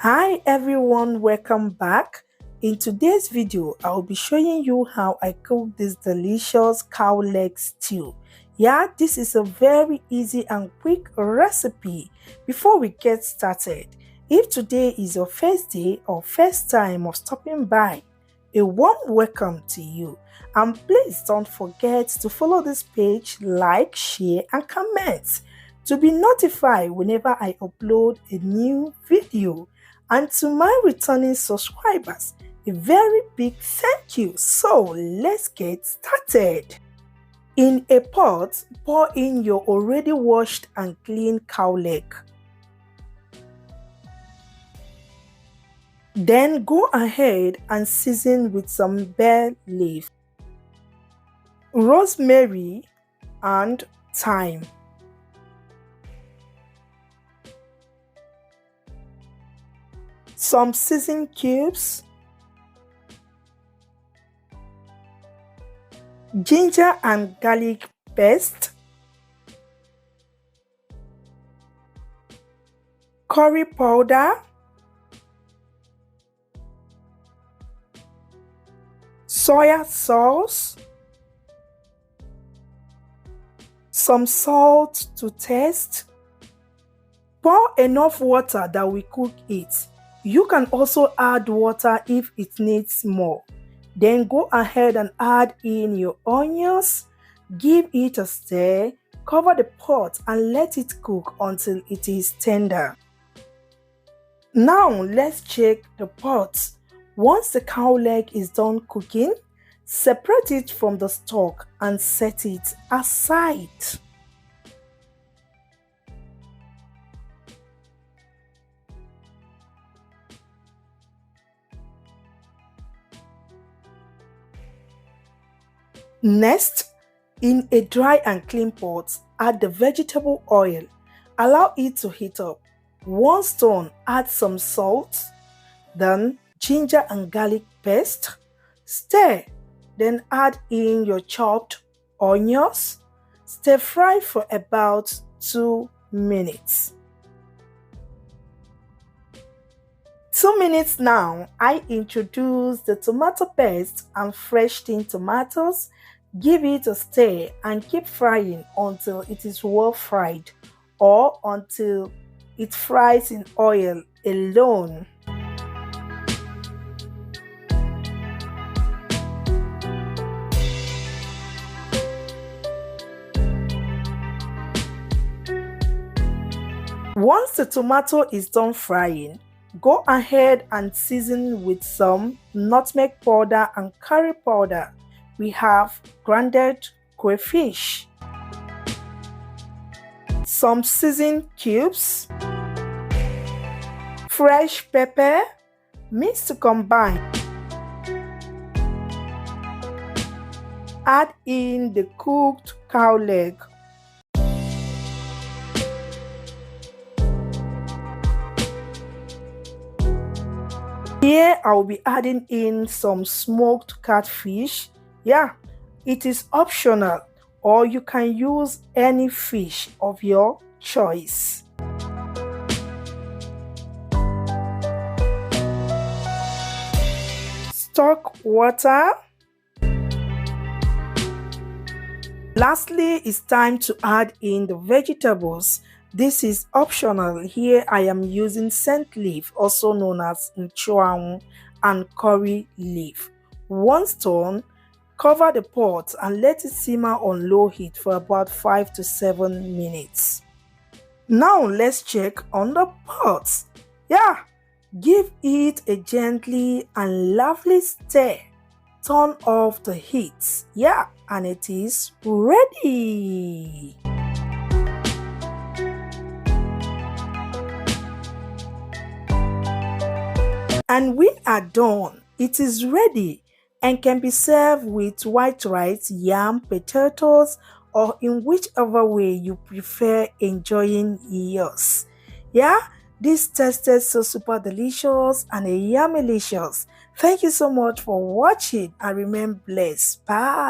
Hi everyone, welcome back. In today's video, I'll be showing you how I cook this delicious cow leg stew. Yeah, this is a very easy and quick recipe. Before we get started, if today is your first day or first time of stopping by, a warm welcome to you. And please don't forget to follow this page, like, share and comment to be notified whenever I upload a new video. And to my returning subscribers, a very big thank you. So let's get started. In a pot, pour in your already washed and cleaned cow leg. Then go ahead and season with some bay leaf, rosemary and thyme. Some seasoning cubes, ginger and garlic paste, curry powder, soya sauce, some salt to taste. Pour enough water that we cook it. You can also add water if it needs more. Then go ahead and add in your onions, give it a stir, cover the pot and let it cook until it is tender. Now let's check the pot. Once the cow leg is done cooking, separate it from the stock and set it aside. Next, in a dry and clean pot, add the vegetable oil. Allow it to heat up. Once done, add some salt, then ginger and garlic paste. Stir, then add in your chopped onions. Stir fry for about 2 minutes. 2 minutes now, I introduce the tomato paste and fresh steamed tomatoes. Give it a stir and keep frying until it is well fried or until it fries in oil alone. Once the tomato is done frying, go ahead and season with some nutmeg powder and curry powder. We have grounded crayfish, some seasoned cubes, fresh pepper, mix to combine. Add in the cooked cow leg. Here I'll be adding in some smoked catfish. Yeah, it is optional, or you can use any fish of your choice. Stock water. Lastly, it's time to add in the vegetables. This is optional. Here I am using scent leaf, also known as nchuang, and curry leaf. Once done, cover the pot and let it simmer on low heat for about 5 to 7 minutes. Now let's check on the pot. Yeah, give it a gently and lovely stir. Turn off the heat. Yeah, and it is ready. And we are done. It is ready and can be served with white rice, yam, potatoes, or in whichever way you prefer enjoying yours. Yeah, this tasted so super delicious and yummy-licious. Thank you so much for watching and remain blessed. Bye.